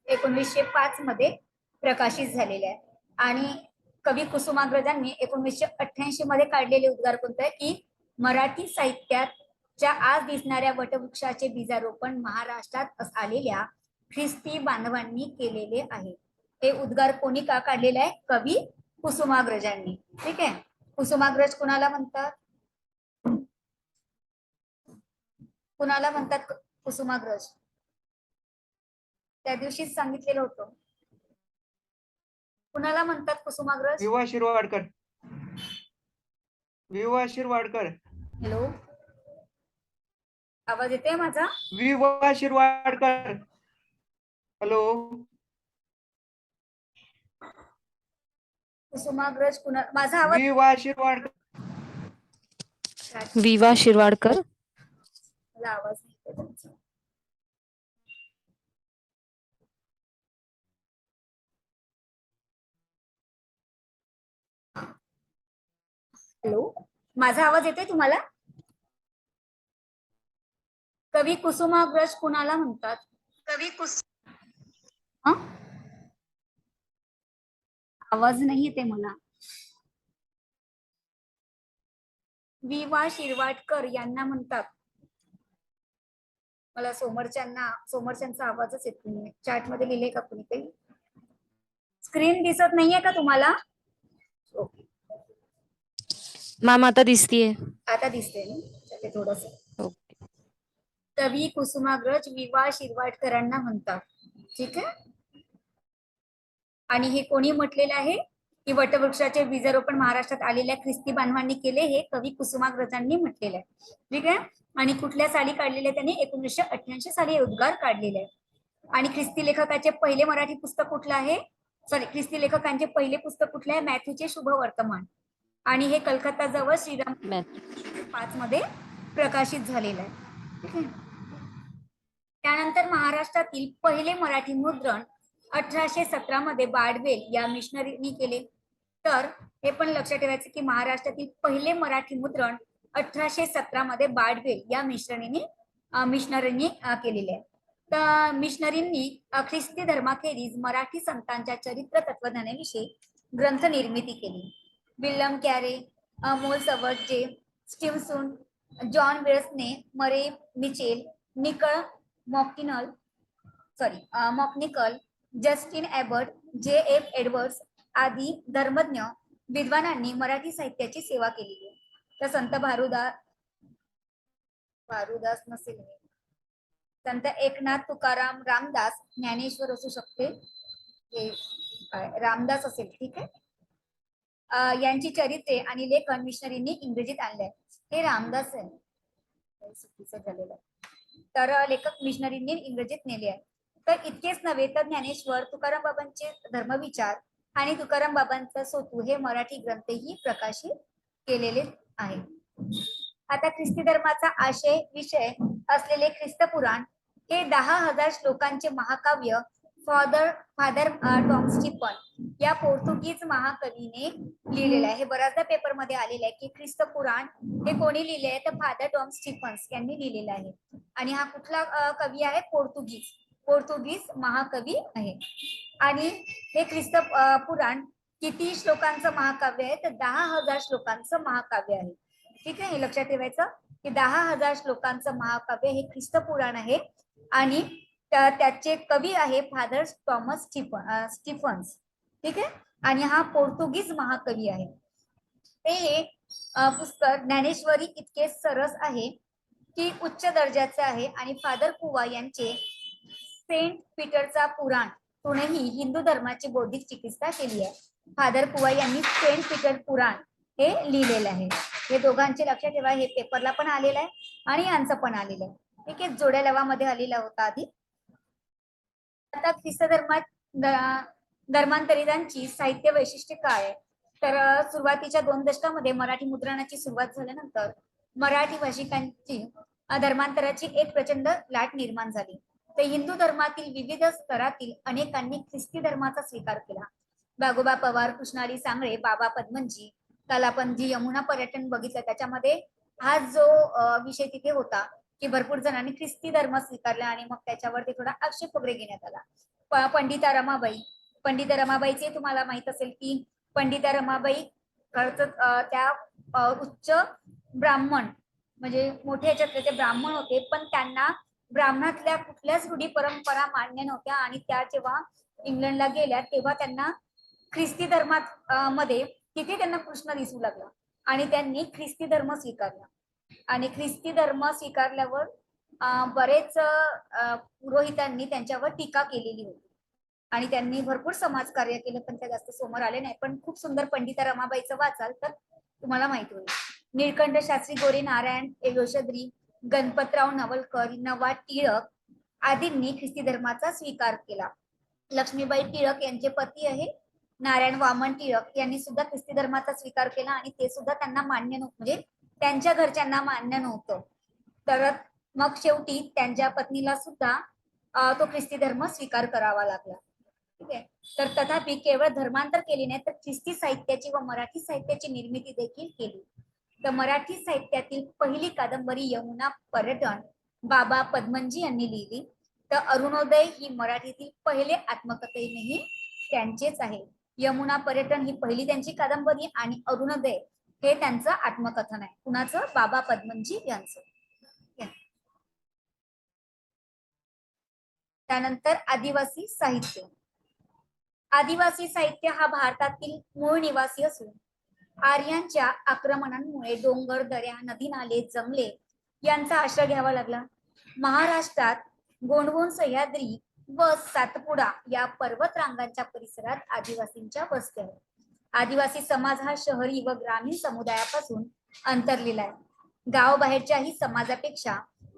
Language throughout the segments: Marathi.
1905 मध्ये प्रकाशित झालेले आहे. आणि कवी कुसुमाग्रजांनी 1988 मध्ये काढलेले उद्गार कोणते आहे की मराठी साहित्याच्या आज दिसणाऱ्या वटवृक्षाचे बीजारोपण महाराष्ट्रात आलेल्या ख्रिस्ती बांधवांनी केलेले आहे. हे उद्गार कोणी का काढलेले आहे? कवी कुसुमाग्रजांनी. ठीक आहे. कुसुमाग्रज कुणाला म्हणतात? कुणाला म्हणतात कुसुमाग्रज? त्या दिवशीच सांगितलेलं होतं. कुणाला म्हणतात कुसुमाग्रज? विवा शिरवाडकर. विवा शिरवाडकर. हॅलो, आवाज येते माझा? विवा शिरवाडकर. हॅलो. कुसुमाग्रज कुणा? माझा आवाज? विवा शिरवाडकर. विवा शिरवाडकर. मला आवाज नाही येत तुमचा. हॅलो, माझा आवाज येतोय तुम्हाला? कवी कुसुमाग्रज कुणाला म्हणतात? कवी आवाज नाही येते मला. विवा शिरवाडकर यांना म्हणतात. मला समोरच्यांचा आवाजच येत नाही. चॅट मध्ये लिहिले का कुणी काही? स्क्रीन दिसत नाहीये का तुम्हाला? ओके, मॅम आता दिसतीये. आता दिसते ना थोडस. कवी कुसुमाग्रज विवा शिरवाडकरांना म्हणतात. ठीक आहे. आणि हे कोणी म्हटलेलं आहे की वटवृक्षाचे बीजारोपण महाराष्ट्रात आलेल्या ख्रिस्ती बांधवांनी केले, हे कवी कुसुमाग्रजांनी म्हटलेलं आहे. ठीक आहे. आणि कुठल्या साली काढलेले? त्यांनी 1988 साली हे उद्गार काढलेले आहे. आणि ख्रिस्ती लेखकाचे पहिले मराठी पुस्तक कुठलं आहे? ख्रिस्ती लेखकांचे पहिले पुस्तक कुठले आहे? मॅथ्यूचे शुभ वर्तमान. आणि हे कलकत्ता जवळ श्रीराम 5 मध्ये प्रकाशित झालेलं आहे. ठीक आहे. त्यानंतर महाराष्ट्रातील पहिले मराठी मुद्रण 1817 मध्ये बाडवेल या मिशनरीनी केले. तर हे पण लक्षात ठेवायचं की महाराष्ट्रातील पहिले मराठी मुद्रण 1817 मध्ये बाडवेल या मिशनरीनी केलेले आहे. तर मिशनरींनी ख्रिस्ती धर्माखेरीज मराठी संतांच्या चरित्र तत्वज्ञानाविषयी ग्रंथ निर्मिती केली. विल्यम कॅरे, अमोल सवटजे, Stevenson, John Wilson, Murray Mitchell, Macnicol, Justin Abbott, J.F. Edwards आदी धर्मज्ञ विद्वानांनी मराठी साहित्याची सेवा केली आहे. तर संत भारूदास नसेल, संत एकनाथ, तुकाराम, रामदास, ज्ञानेश्वर असू शकते, हे रामदास असेल. ठीक आहे. यांची चरित्रे आणि लेखन मिशनरींनी इंग्रजीत आणले. हे रामदास आहे, चुकीचं झालेलं आहे. तर लेखक मिशनरींनी इंग्रजीत नेले आहे. तर इतकेच नव्हे तर ज्ञानेश्वर, तुकाराम बाबांचे धर्मविचार आणि तुकाराम बाबांचा सोतू हे मराठी ग्रंथही प्रकाशित केलेले आहे. आता ख्रिस्ती धर्माचा आशय विषय असलेले ख्रिस्त पुराण हे 10,000 श्लोकांचे महाकाव्य फादर टॉम स्टीफन या पोर्तुगीज महाकवीने लिहिलेलं आहे. हे बऱ्याचदा पेपर मध्ये आलेलं आहे की ख्रिस्त पुराण हे कोणी लिहिले आहे? तर फादर टॉम स्टीफन्स यांनी लिहिलेलं आहे. आणि हा कुठला कवी आहे? पोर्तुगीज महाकवी आहे. आणि हे ख्रिस्त पुराण किती श्लोकांचं महाकाव्य आहे? तर 10,000 श्लोकांचं महाकाव्य आहे. ठीक आहे. हे लक्षात ठेवायचं की 10,000 श्लोकांचं महाकाव्य हे ख्रिस्त पुराण आहे. आणि त्याचे कवी आहे फादर टॉमस स्टीफन्स. ठीक आहे. आणि हा पोर्तुगीज महाकवी आहे. हे पुस्तक ज्ञानेश्वरी इतके सरस आहे की उच्च दर्जाचे आहे. आणि फादर कुवा यांचे सेंट पीटरचा पुराण तूनही हिंदू धर्माची बौद्धिक चिकित्सा केली आहे. फादर कुवा यांनी सेंट पीटर पुराण हे लिहिलेलं आहे. हे दोघांचे लक्षात ठेवा. हे पेपरला पण आलेलं आहे आणि यांचं पण आलेलं आहे. ठीक आहे. जोड्या लवामध्ये आलेला होता आधी. आता ख्रिस्त धर्मांतरितांची साहित्य वैशिष्ट्य काय आहे? तर सुरुवातीच्या 2 दशकामध्ये मराठी मुद्रणाची सुरुवात झाल्यानंतर मराठी भाषिकांची धर्मांतराची एक प्रचंड लाट निर्माण झाली. तर हिंदू धर्मातील विविध स्तरातील अनेकांनी ख्रिस्ती धर्माचा स्वीकार केला. बागोबा पवार, कृष्णारी सांगळे, बाबा पद्मनजी, काल आपण जी यमुना पर्यटन बघितलं त्याच्यामध्ये हा जो विषय तिथे होता की भरपूर जणांनी ख्रिस्ती धर्म स्वीकारला आणि मग त्याच्यावरती थोडा आक्षेप वगैरे घेण्यात आला. पंडिता रमाबाई. पंडिता रमाबाईचे तुम्हाला माहित असेल की पंडिता रमाबाई त्या उच्च ब्राह्मण म्हणजे मोठे याच्यातले ते ब्राह्मण होते, पण त्यांना ब्राह्मणातल्या कुठल्याच रूढी परंपरा मान्य नव्हत्या आणि त्या जेव्हा इंग्लंडला गेल्या तेव्हा त्यांना ख्रिस्ती धर्मात मध्ये तिथे त्यांना कृष्ण दिसू लागला आणि त्यांनी ख्रिस्ती धर्म स्वीकारला. आणि ख्रिस्ती धर्म स्वीकारल्यावर बरेच पुरोहितांनी त्यांच्यावर टीका केलेली होती आणि त्यांनी भरपूर समाजकार्य केलं, पण त्या जास्त समोर आले नाही. पण खूप सुंदर पंडिता रमाबाईचं वाचाल तर तुम्हाला माहिती होईल. निळकंठ शास्त्री, गोरे नारायण यशोधरी, गणपतराव नवलकर, नवा टिळक आदींनी ख्रिस्ती धर्माचा स्वीकार केला. लक्ष्मीबाई टिळक यांचे पती आहे नारायण वामन टिळक यांनी सुद्धा ख्रिस्ती धर्माचा स्वीकार केला आणि ते सुद्धा त्यांना मान्य नव्हतं, म्हणजे त्यांच्या घरच्यांना मान्य नव्हतं. तर मग शेवटी त्यांच्या पत्नीला सुद्धा तो ख्रिस्ती धर्म स्वीकार करावा लागला. ठीक आहे. तर तथापि केवळ धर्मांतर केली नाही तर ख्रिस्ती साहित्याची व मराठी साहित्याची निर्मिती देखील केली. तर मराठी साहित्यातील पहिली कादंबरी यमुना पर्यटन बाबा पद्मनजी यांनी लिहिली. तर अरुणोदय ही मराठीतील पहिले आत्मकथेनेही त्यांचेच आहे. यमुना पर्यटन ही पहिली त्यांची कादंबरी आणि अरुणोदय हे त्यांचं आत्मकथन आहे. कुणाचं? बाबा पद्मनजी यांचं. त्यानंतर आदिवासी साहित्य. आदिवासी साहित्य हा भारतातील मूळ निवासी असून आर्यांच्या आक्रमणांमुळे डोंगर, दऱ्या, नदी, नाले, जंगले यांचा आश्रय घ्यावा लागला. महाराष्ट्रात गोंडवून, सह्याद्री व सातपुडा या पर्वत रांगांच्या परिसरात आदिवासींच्या वस्त्या आहेत. आदिवासी समाज हा शहरी व ग्रामीण समुदायापासून अंतरलेला आहे. गावाबाहेरच्याही समाजापेक्षा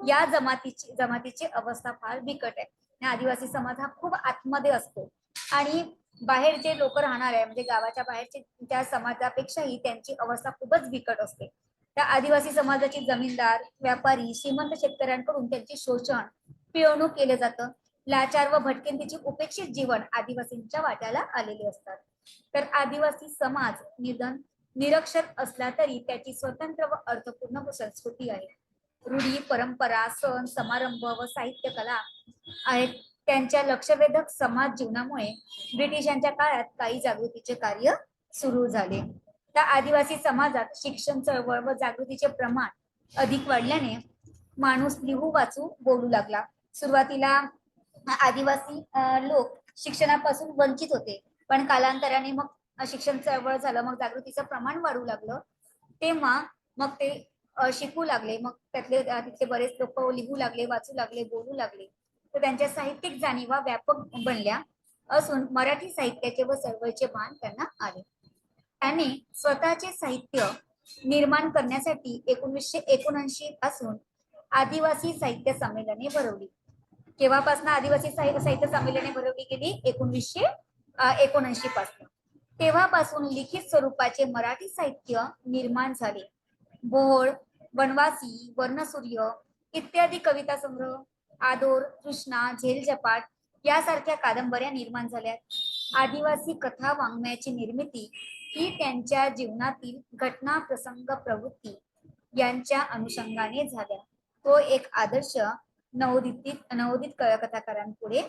या जमातीची अवस्था फार बिकट आहे. आदिवासी समाज हा खूप आतमध्ये असतो आणि बाहेर जे लोक राहणार आहे म्हणजे गावाच्या बाहेरचे त्या समाजापेक्षाही त्यांची अवस्था खूपच बिकट असते. त्या आदिवासी समाजाची जमीनदार, व्यापारी, श्रीमंत शेतकऱ्यांकडून त्यांचे शोषण, पिळवणूक केले जातं. लाचार व भटकंतीचे उपेक्षित जीवन आदिवासींच्या वाट्याला आलेले असतात. तर आदिवासी समाज निरक्षर असला तरी त्याची स्वतंत्र व अर्थपूर्ण संस्कृती आहे. रूढी, परंपरा, सण, समारंभ व साहित्य कला आहेत. त्यांच्या लक्षवेधक समाज जीवनामुळे ब्रिटिशांच्या काळात काही जागृतीचे कार्य सुरू झाले. त्या आदिवासी समाजात शिक्षण, चळवळ व जागृतीचे प्रमाण अधिक वाढल्याने माणूस लिहू, वाचू, बोलू लागला. सुरुवातीला आदिवासी लोक शिक्षणापासून वंचित होते, पण कालांतराने मग शिक्षण चळवळ झालं, मग जागृतीचं प्रमाण वाढू लागलं. तेव्हा मग ते शिकू लागले. मग तिथले बरेच लोक लिहू लागले, वाचू लागले, बोलू लागले. तर त्यांच्या साहित्यिक जाणीवा व्यापक बनल्या असून मराठी साहित्याचे व चळवळीचे भान त्यांना आले. त्यांनी स्वतःचे साहित्य निर्माण करण्यासाठी 1979 पासून आदिवासी साहित्य संमेलने भरवली. केव्हापासून आदिवासी साहित्य संमेलने भरवली गेली? 1979 पासून. तेव्हापासून लिखित स्वरूपाचे मराठी साहित्य निर्माण झाले. बोहळ, वनवासी, वर्णसूर्य इत्यादी कविता संग्रह, आदोर, तृष्णा, झेलझपाट यासारख्या कादंबऱ्या निर्माण झाल्या. आदिवासी कथा वाङ्मयाची निर्मिती ही त्यांच्या जीवनातील घटना, प्रसंग, प्रवृत्ती यांच्या अनुषंगाने झाल्या. तो एक आदर्श नवोदित कथाकारांपुढे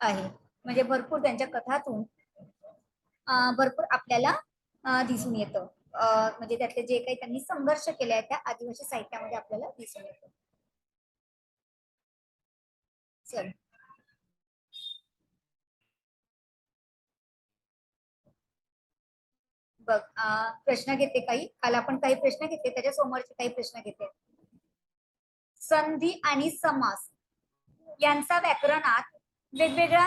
आहे. म्हणजे भरपूर त्यांच्या कथातून भरपूर आपल्याला दिसून येतं. म्हणजे त्यातले जे काही त्यांनी संघर्ष केले आहे त्या आदिवासी साहित्यामध्ये आपल्याला दिसून येतं. चल, बघ, प्रश्न घेते काही. काल आपण काही प्रश्न घेतले, त्याच्या समोरचे काही प्रश्न घेते. संधी आणि समास यांचा व्याकरणात वेगवेगळा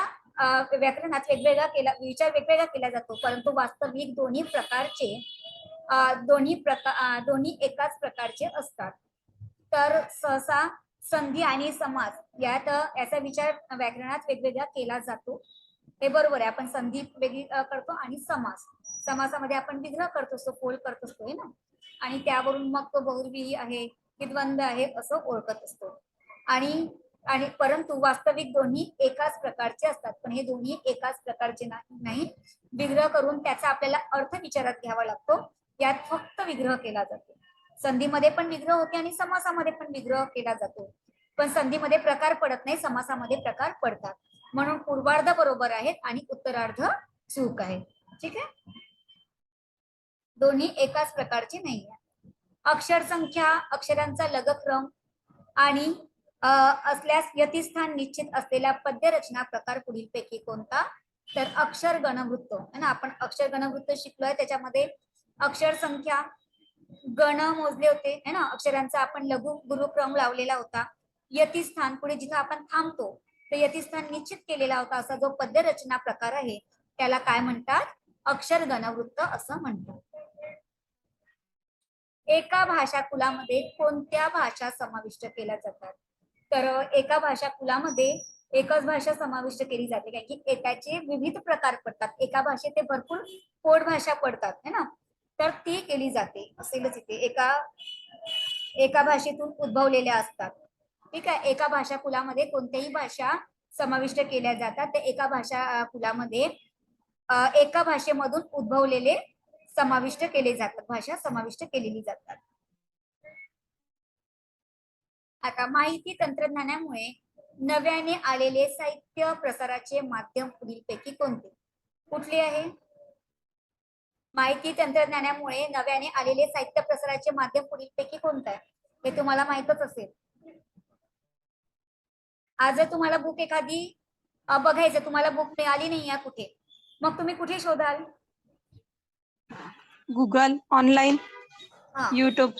वेगवेगळा केला जातो, परंतु वास्तविक दोन्ही एकाच प्रकारचे असतात. तर सहसा संधी आणि समास याचा विचार व्याकरणात वेगवेगळा केला जातो. हे बरोबर आहे. आपण संधी वेगळी करतो आणि समासामध्ये आपण विग्रह करत असतो, फोड करत असतो है ना, आणि त्यावरून मग तो बहुव्रीही आहे की द्वंद्व आहे असं ओळखत असतो. आणि परंतु वास्तविक दोन्ही एकाच प्रकारचे असतात. पण हे दोन्ही एकाच प्रकारचे नाही. विग्रह करून त्याचा आपल्याला अर्थ विचारात घ्यावा लागतो. यात फक्त विग्रह केला जातो. संधीमध्ये पण विग्रह होते आणि समासामध्ये पण विग्रह केला जातो. पण संधीमध्ये प्रकार पडत नाही, समासामध्ये प्रकार पडतात. म्हणून पूर्वार्ध बरोबर आहेत आणि उत्तरार्ध चूक आहे. ठीक आहे, दोन्ही एकाच प्रकारचे नाही आहे. अक्षर संख्या, अक्षरांचा लघुक्रम आणि असल्यास यतिस्थान निश्चित असलेला पद्य रचना प्रकार पुढीलपैकी कोणता? तर अक्षर गणवृत्त है ना, आपण अक्षर गणवृत्त शिकलोय. त्याच्यामध्ये अक्षर संख्या, गण मोजले होते है ना, अक्षरांचा आपण लघु गुरुक्रम लावलेला होता. यतिस्थान, पुढे जिथं आपण थांबतो तर यतिस्थान निश्चित केलेला होता. असा जो पद्य रचना प्रकार आहे त्याला काय म्हणतात? अक्षर गणवृत्त असं म्हणतात. एका भाषा कुलामध्ये कोणत्या भाषा समाविष्ट केल्या जातात? तर एका भाषा कुलामध्ये एकच भाषा समाविष्ट केली जाते, कारण की त्याचे विविध प्रकार पडतात. एका भाषेत ते भरपूर पोट भाषा पडतात है ना, तर ती केली जाते. असेलच इथे एका भाषेतून उद्भवलेल्या असतात. ठीक आहे, एका भाषा कुलामध्ये कोणत्याही भाषा समाविष्ट केल्या जातात. तर एका भाषा कुलामध्ये एका भाषेमधून उद्भवलेले समाविष्ट केले जातात, भाषा समाविष्ट केलेली जातात. आता माहिती तंत्रज्ञानामुळे नव्याने आलेले साहित्य प्रसाराचे माध्यम पुढीलपैकी कोणते? कुठले आहे? माहिती तंत्रज्ञानामुळे नव्याने आलेले साहित्य प्रसाराचे माध्यम पुढीलपैकी कोणतं आहे? हे तुम्हाला माहितच असेल. आज जर तुम्हाला बुक एखादी बघायचं, तुम्हाला बुक मिळाली नाही आहे कुठे, मग तुम्ही कुठे शोधाल? गूगल, ऑनलाइन, हा, यूट्यूब.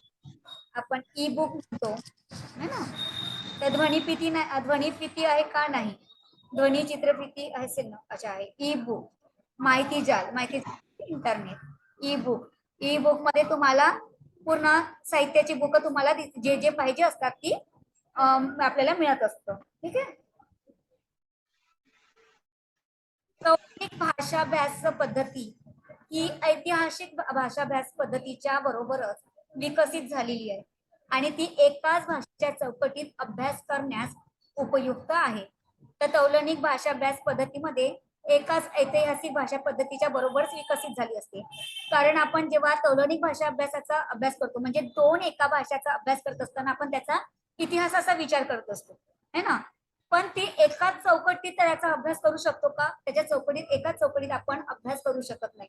आपण ई बुक म्हणतो है ना, तर ध्वनिफिती नाही, ध्वनिफिती आहे का? नाही. ध्वनी चित्रफिती असेल ना, अच्छा आहे. ई बुक, माहिती जाल, माहिती internet, E book. E book मध्ये तुम्हाला पूर्ण साहित्याची बुक तुम्हाला जे जे पाहिजे असतात ती आपल्याला मिळत असतं. ठीक आहे, तौलनिक भाषाभ्यास पद्धती ही ऐतिहासिक भाषाभ्यास पद्धतीच्या बरोबरच विकसित झालेली आहे आणि ती एकाच भाषेच्या चौकटीत अभ्यास करण्यास उपयुक्त आहे. तर तौलनिक भाषाभ्यास पद्धतीमध्ये एकाच ऐतिहासिक भाषा पद्धतीच्या बरोबरच विकसित झाली असते. कारण आपण जेव्हा तौलनिक भाषा अभ्यासाचा अभ्यास करतो, म्हणजे दोन एका भाषेचा अभ्यास करत असताना आपण त्याचा इतिहासाचा विचार करत असतो है ना, पण ती एकाच चौकटीत त्याचा अभ्यास करू शकतो का? त्याच्या चौकटीत, एकाच चौकटीत आपण अभ्यास करू शकत नाही.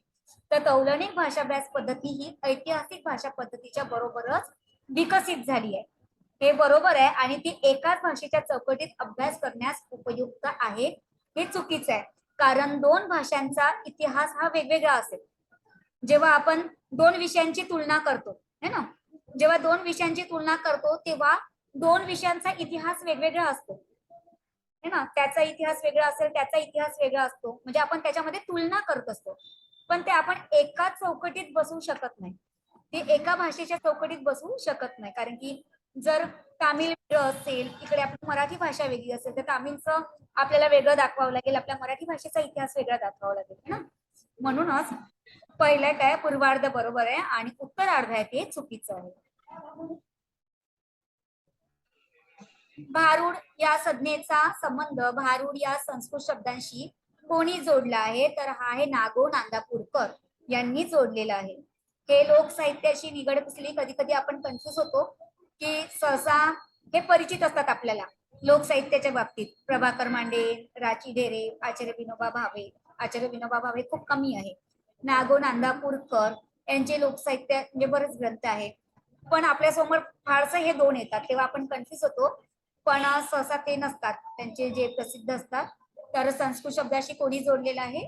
तर तौलनिक भाषाभ्यास पद्धती ही ऐतिहासिक भाषा पद्धतीच्या बरोबरच विकसित झाली आहे, हे बरोबर आहे. आणि ती एकाच भाषेच्या चौकटीत अभ्यास करण्यास उपयुक्त आहे, हे चुकीचं आहे. कारण दोन भाषांचा इतिहास हा वेगवेगळा असेल. जेव्हा आपण दोन विषयांची तुलना करतो है ना, जेव्हा दोन विषयांची तुलना करतो तेव्हा दोन विषयांचा इतिहास वेगवेगळा असतो है ना, त्याचा इतिहास वेगळा असेल, त्याचा इतिहास वेगळा असतो, म्हणजे आपण त्याच्यामध्ये तुलना करत असतो. पण ते आपण एकाच चौकटीत बसवू शकत नाही, ते एका भाषेच्या चौकटीत बसवू शकत नाही. कारण की जर तामिळ वेगळं असेल, इकडे आपली मराठी भाषा वेगळी असेल, तर तामिळचं आपल्याला वेगळं दाखवावं लागेल, आपल्या मराठी भाषेचा इतिहास वेगळा दाखवावा लागेल है ना. म्हणूनच पहिलं काय, पूर्वार्ध बरोबर आहे आणि उत्तरार्ध आहे ते चुकीचं आहे. भारुड या संज्ञेचा संबंध भारुड या संस्कृत शब्दांशी कोणी जोडला आहे? तर हा आहे नागो नांदापूरकर यांनी जोडलेला आहे. हे लोकसाहित्याशी निगडीत असलेली, कधी कधी आपण कन्फ्युज होतो की सहसा हे परिचित असतात आपल्याला लोकसाहित्याच्या बाबतीत. प्रभाकर मांडे, राची ढेरे, आचार्य विनोबा भावे. आचार्य विनोबा भावे खूप कमी आहे. नागो नांदापूरकर यांचे लोकसाहित्य म्हणजे बरेच ग्रंथ आहे, पण आपल्या समोर फारसं हे दोन येतात तेव्हा आपण कन्फ्युज होतो, पण सहसा ते नसतात त्यांचे जे प्रसिद्ध असतात. तर संस्कृत शब्दाशी कोणी जोडलेला आहे?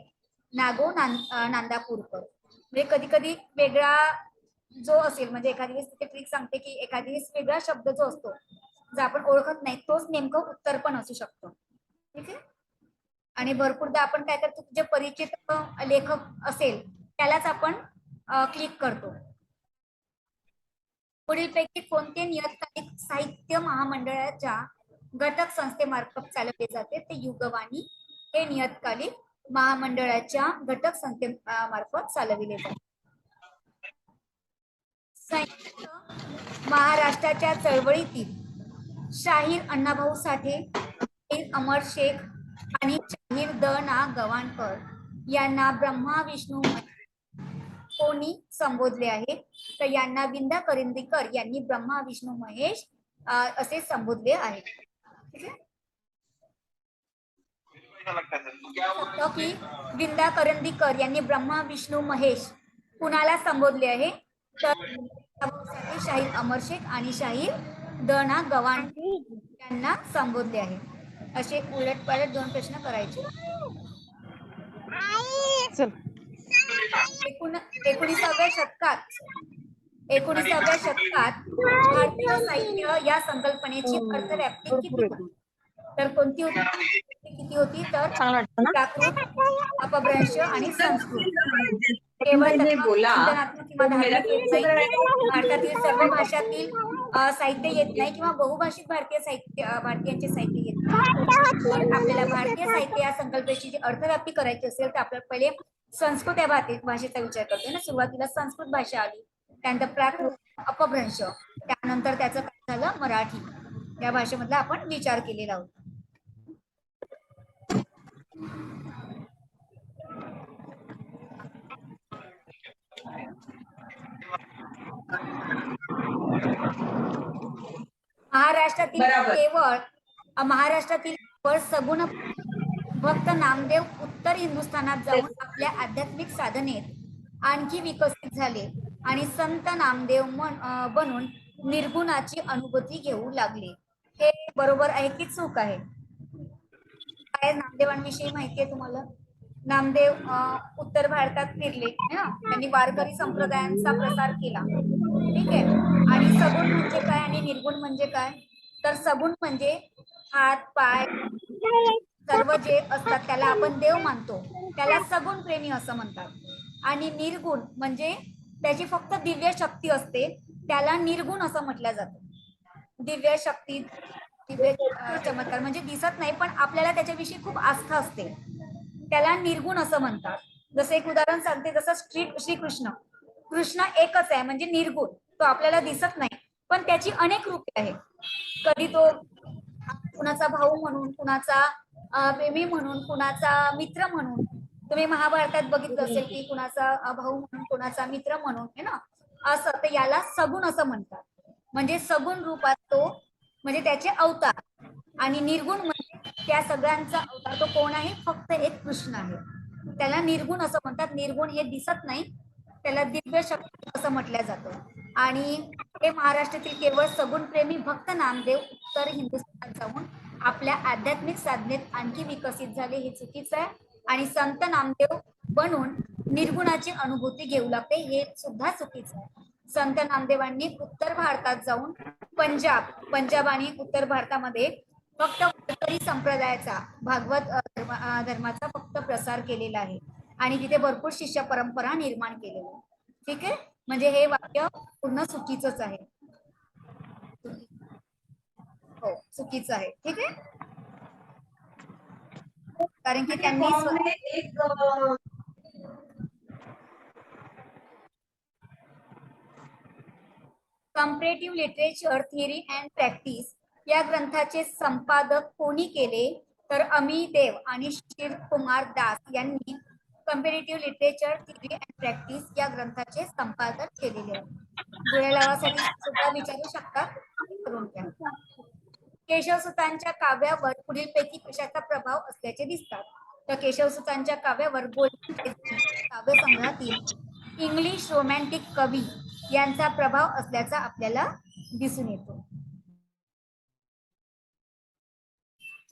नागो नांदापूरकर. म्हणजे कधी कधी वेगळा जो असेल, म्हणजे एखादी वेळेस तिथे ट्रिक सांगते की एखादी वेळेस वेगळा शब्द जो असतो जो आपण ओळखत नाही तोच नेमकं उत्तर पण असू शकतो. ठीक आहे, आणि भरपूरदा आपण काय करतो, जे परिचित लेखक असेल त्यालाच आपण क्लिक करतो. पुढीलपैकी कोणते नियतकालिक साहित्य महामंडळाच्या घटक संस्थेमार्फत चालवले जाते? ते युगवाणी हे नियतकालिक महामंडळाच्या घटक संस्थेमार्फत चालविले जाते. संयुक्त महाराष्ट्राच्या चळवळीतील शाहीर अण्णाभाऊ साठे, अमर शेख आणि शाहीर द ना गवाणकर यांना ब्रह्मा विष्णू कोणी संबोधले आहे? तर यांना विंदा करंदीकर यांनी ब्रह्मा विष्णू महेश असे संबोधले आहे. ठीक आहे, शकतो की विंदा करंदीकर यांनी ब्रह्मा विष्णू महेश कुणाला संबोधले आहे? तर शाहीर अमर शेख आणि शाहीर द.ना. गवाण यांना संबोधले आहे. असे उलटपालट 2 प्रश्न करायचे. 19व्या शतकात भारतीय साहित्य या संकल्पनेची अर्थव्याप्ती किती होती? तर कोणती होती? किती होती? तर प्राकृत, अपभ्रंश आणि संस्कृत. केवळ चिंतनात्मक किंवा धार्मिक येत नाही. भारतातील सर्व भाषातील साहित्य येत नाही किंवा बहुभाषिक भारतीयांचे साहित्य येत नाही. तर आपल्याला भारतीय साहित्य या संकल्पनेची जी अर्थव्याप्ती करायची असेल तर आपल्याला पहिले संस्कृत या भाषेचा विचार करतोय ना. सुरुवातीला संस्कृत भाषा आली, त्यानंतर प्राकृत, अपभ्रंश, त्यानंतर त्याचं काय झालं? मराठी या भाषेमधला आपण विचार केलेला होता. महाराष्ट्रातील केवळ सगुण भक्त नामदेव उत्तर हिंदुस्थानात जाऊन आपल्या आध्यात्मिक साधनेत आणखी विकसित झाले आणि संत नामदेव बनून निर्गुणाची अनुभूती घेऊ लागले. हे बरोबर आहे की चूक आहे? काय नामदेवांविषयी माहिती आहे तुम्हाला? नामदेव उत्तर भारतात फिरले ना, त्यांनी वारकरी संप्रदायांचा प्रसार केला. ठीक आहे. आणि सगुण म्हणजे काय आणि निर्गुण म्हणजे काय? तर सगुण म्हणजे हात पाय सर्व जे असतात त्याला आपण देव मानतो, त्याला सगुण प्रेमी असं म्हणतात. आणि निर्गुण म्हणजे त्याची फक्त दिव्य शक्ती असते, त्याला निर्गुण असं म्हटलं जातं. दिव्य शक्ती, दिव्य चमत्कार म्हणजे दिसत नाही पण आपल्याला त्याच्याविषयी खूप आस्था असते, त्याला निर्गुण असं म्हणतात. जसं एक उदाहरण सांगते, जसं श्रीकृष्ण एकच आहे म्हणजे निर्गुण, तो आपल्याला दिसत नाही पण त्याची अनेक रूपे आहेत. कधी तो कुणाचा भाऊ म्हणून, कुणाचा प्रेमी म्हणून, कुणाचा मित्र म्हणून. तुम्ही महाभारतात बघितलं असेल की कुणाचा भाऊ म्हणून, कुणाचा मित्र म्हणून आहे ना, असं. तर याला सगुण असं म्हणतात. म्हणजे सगुण रूपात तो म्हणजे त्याचे अवतार. आणि निर्गुण म्हणजे त्या सगळ्यांचा अवतार तो कोण आहे? फक्त एक कृष्ण आहे, त्याला निर्गुण असं म्हणतात. निर्गुण हे दिसत नाही, त्याला दिव्य शक्ती असं म्हटलं जातं. आणि हे महाराष्ट्रातील केवळ सगुण प्रेमी भक्त नामदेव उत्तर हिंदुस्थानात जाऊन आपल्या आध्यात्मिक साधनेत आणखी विकसित झाले, हे चुकीचं आहे. आणि संत नामदेव बनून निर्गुणाची अनुभूती घेऊ लागते, हे सुद्धा चुकीचं आहे. संत नामदेवांनी उत्तर भारतात जाऊन पंजाब आणि उत्तर भारतामध्ये फक्त वारकरी संप्रदायाचा, भागवत धर्माचा फक्त प्रसार केलेला आहे आणि तिथे भरपूर शिष्य परंपरा निर्माण केलेली आहे. ठीक आहे. म्हणजे हे वाक्य पूर्ण चुकीचंच आहे. हो, चुकीचं आहे. ठीक आहे. कारण की त्यांनी comparative literature theory and practice या ग्रंथाचे संपादक कोणी केले? तर अमी देव आणि शिर कुमार दास यांनी comparative literature theory and practice या ग्रंथाचे संपादक केलेले आहे. जुळ्या लावासाठी सुद्धा विचारू शकता, करून घ्या. केशवसुतांच्या काव्यावर पुढीलपैकी कशाचा प्रभाव असल्याचे दिसतात? तर केशवसुतांच्या काव्यावर गोल्डन काव्यसंग्रहातील इंग्लिश रोमॅन्टिक कवी यांचा प्रभाव असल्याचा आपल्याला दिसून येतो.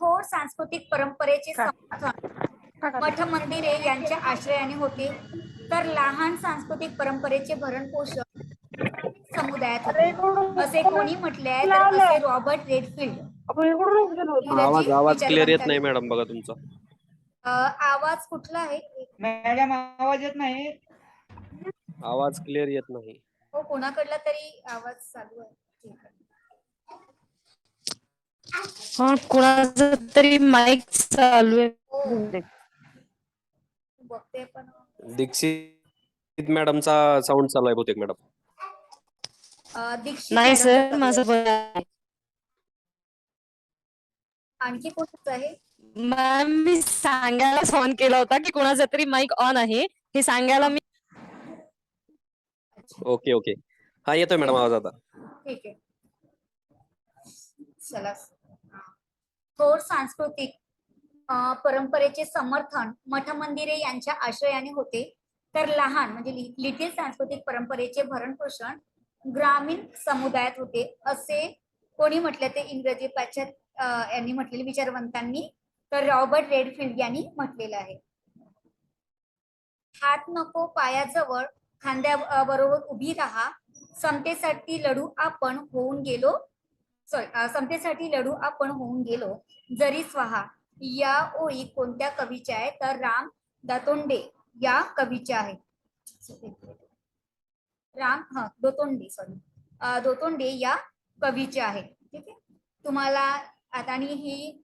थोर सांस्कृतिक परंपरेचे समर्थन मठ मंदिरे यांच्या आश्रयाने होते, तर लहान सांस्कृतिक परंपरेचे भरणपोषण समुदायात होते असे कोणी म्हटले आहे? तर असे रॉबर्ट रेडफिल्ड. आवाज क्लिअर येत नाही मॅडम बघा तुमचा. आवाज कुठला आहे? मॅडम आवाज येत नाही. आवाज क्लिअर येत नाही. हो, कोणाकडला तरी आवाज चालू आहे. ठीक आहे. हा, कोणाचा तरी माईक चालू आहे. बघते पण दीक्षित मॅडमचा साऊंड चालू आहे बहुतेक मॅडम. दीक्षित नाही मॅडमचा सर, चालू माझं आहे. बरं आहे. आणखी कोणाचं आहे? मॅम, मी सांगायला फोन केला होता की कोणाचा तरी माईक ऑन आहे हे सांगायला. मी ओके ओके, हा येतोय मॅडम आवाज आता. ठीक आहे. चला. थोर सांस्कृतिक परंपरेचे समर्थन मठ मंदिरे यांच्या आश्रयाने होते, तर लहान म्हणजे लिटिल सांस्कृतिक परंपरेचे भरणपोषण ग्रामीण समुदायात होते, असे कोणी म्हटलं ते इंग्रजी पाश्चात्य यांनी म्हटलेले विचारवंतांनी, तर रॉबर्ट रेडफिल्ड यांनी म्हटलेलं आहे. हात नको पायाजवळ खांद्या बरोबर उभी राहा, समतेसाठी लढू आपण होऊन गेलो, समतेसाठी लढू आपण होऊन गेलो, जरी स्वाहा या ओळी कोणत्या कवीच्या आहे, तर राम दातोंडे या कवीच्या आहेत. दोतोंडे या कवीच्या आहेत. ठीक आहे, तुम्हाला आता आणि ही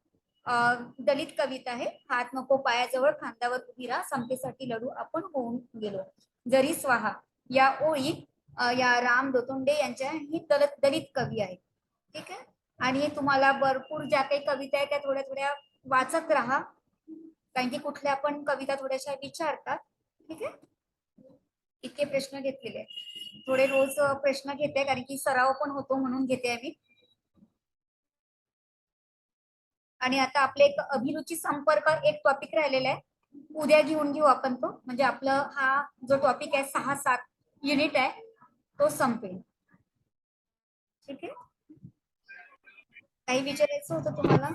दलित कविता आहे. हात नको पायाजवळ खांद्यावर उभी राहा, समतेसाठी लढू आपण होऊन गेलो, जरी स्वाहा या ओळी या राम दोतोंडे यांच्या ही दलित कवी आहेत. ठीक आहे, आणि तुम्हाला भरपूर ज्या काही कविता आहेत त्या थोड्या थोड्या वाचत राहा, कारण की कुठल्या पण कविता थोड्याशा विचारतात. ठीक आहे, इतके प्रश्न घेतलेले आहेत. थोडे रोज प्रश्न घेते, कारण की सराव पण होतो म्हणून घेते आम्ही. आणि आता आपले एक अभिरुची संपर्क एक टॉपिक राहिलेला आहे, उद्या घेऊन घेऊ आपण तो, म्हणजे आपलं हा जो टॉपिक आहे 6-7 युनिट आहे तो संपेल. ठीक आहे, काही विचारायचं होतं तुम्हाला?